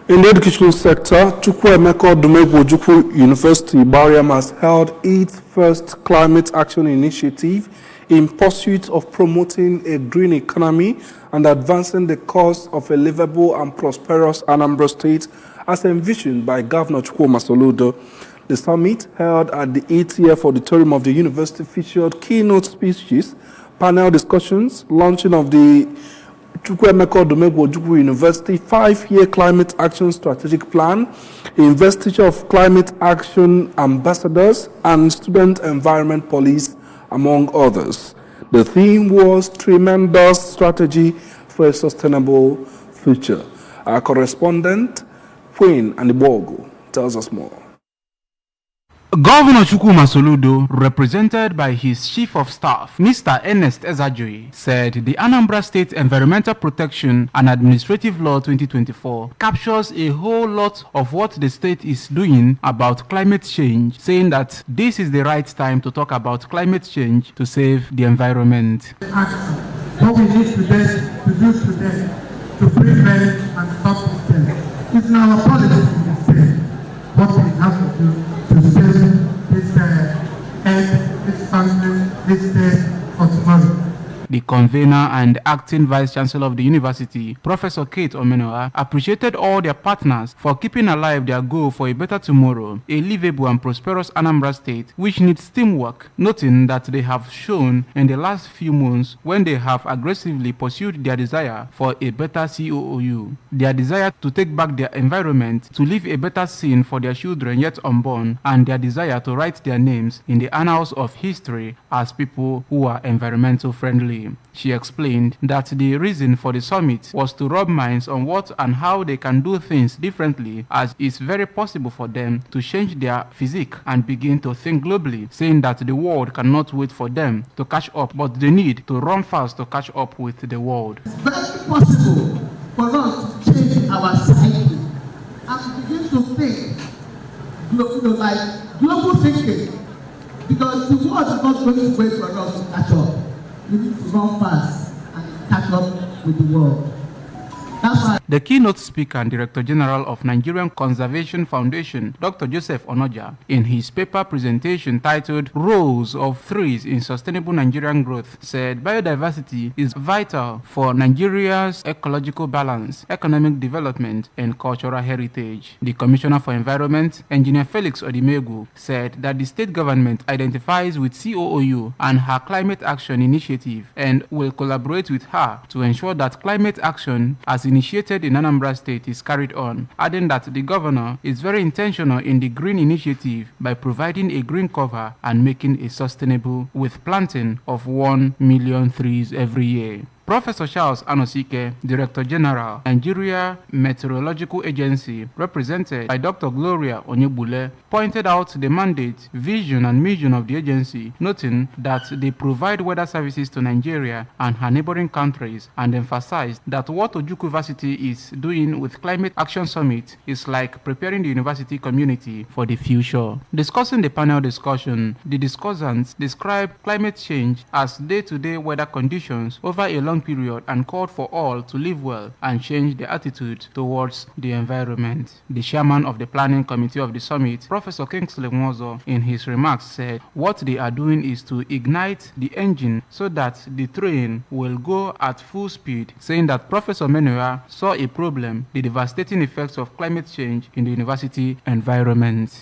In the educational sector, Ojukwu University Igbariam has held its first climate action initiative in pursuit of promoting a green economy and advancing the cause of a livable and prosperous Anambra State as envisioned by Governor Ojukwu Masoludo. The summit, held at the 80th auditorium of the university, featured keynote speeches, panel discussions, launching of the Ojukwu University 5-year climate action strategic plan, investiture of climate action ambassadors, and student environment police, among others. The theme was Tremendous Strategy for a Sustainable Future. Our correspondent, Queen Anibogo, tells us more. Governor Ojukwu Masoludo, represented by his Chief of Staff, Mr. Ernest Ezajoyi, said the Anambra State Environmental Protection and Administrative Law 2024 captures a whole lot of what the state is doing about climate change, saying that this is the right time to talk about climate change to save the environment. What we need today to do today to prevent and stop this. It's in our policy to say what we have to do to save this earth, this country, this day or tomorrow. The convener and acting vice-chancellor of the university, Professor Kate Omenoa, appreciated all their partners for keeping alive their goal for a better tomorrow, a livable and prosperous Anambra State, which needs teamwork, noting that they have shown in the last few months when they have aggressively pursued their desire for a better COOU, their desire to take back their environment, to leave a better scene for their children yet unborn, and their desire to write their names in the annals of history as people who are environmental friendly. She explained that the reason for the summit was to rub minds on what and how they can do things differently, as it's very possible for them to change their physique and begin to think globally, saying that the world cannot wait for them to catch up, but they need to run fast to catch up with the world. It's very possible for us to change our psyche and begin to think, like global thinking, because the world is not going to wait for us to catch up. We need to run fast and catch up with the world. The keynote speaker and Director General of Nigerian Conservation Foundation, Dr. Joseph Onoja, in his paper presentation titled Roles of Trees in Sustainable Nigerian Growth, said biodiversity is vital for Nigeria's ecological balance, economic development, and cultural heritage. The Commissioner for Environment, Engineer Felix Odimegu, said that the state government identifies with COOU and her climate action initiative and will collaborate with her to ensure that climate action as initiated in Anambra State is carried on, adding that the governor is very intentional in the green initiative by providing a green cover and making it sustainable with planting of 1 million trees every year. Professor Charles Anosike, Director General, Nigeria Meteorological Agency, represented by Dr. Gloria Onyebule, pointed out the mandate, vision, and mission of the agency, noting that they provide weather services to Nigeria and her neighboring countries, and emphasized that what Ojukwu University is doing with Climate Action Summit is like preparing the university community for the future. Discussing the panel discussion, the discussants described climate change as day-to-day weather conditions over a long period and called for all to live well and change their attitude towards the environment. The chairman of the planning committee of the summit, Professor Kingsley Nwozo, in his remarks said what they are doing is to ignite the engine so that the train will go at full speed, saying that Professor Menua saw a problem, the devastating effects of climate change in the university environment.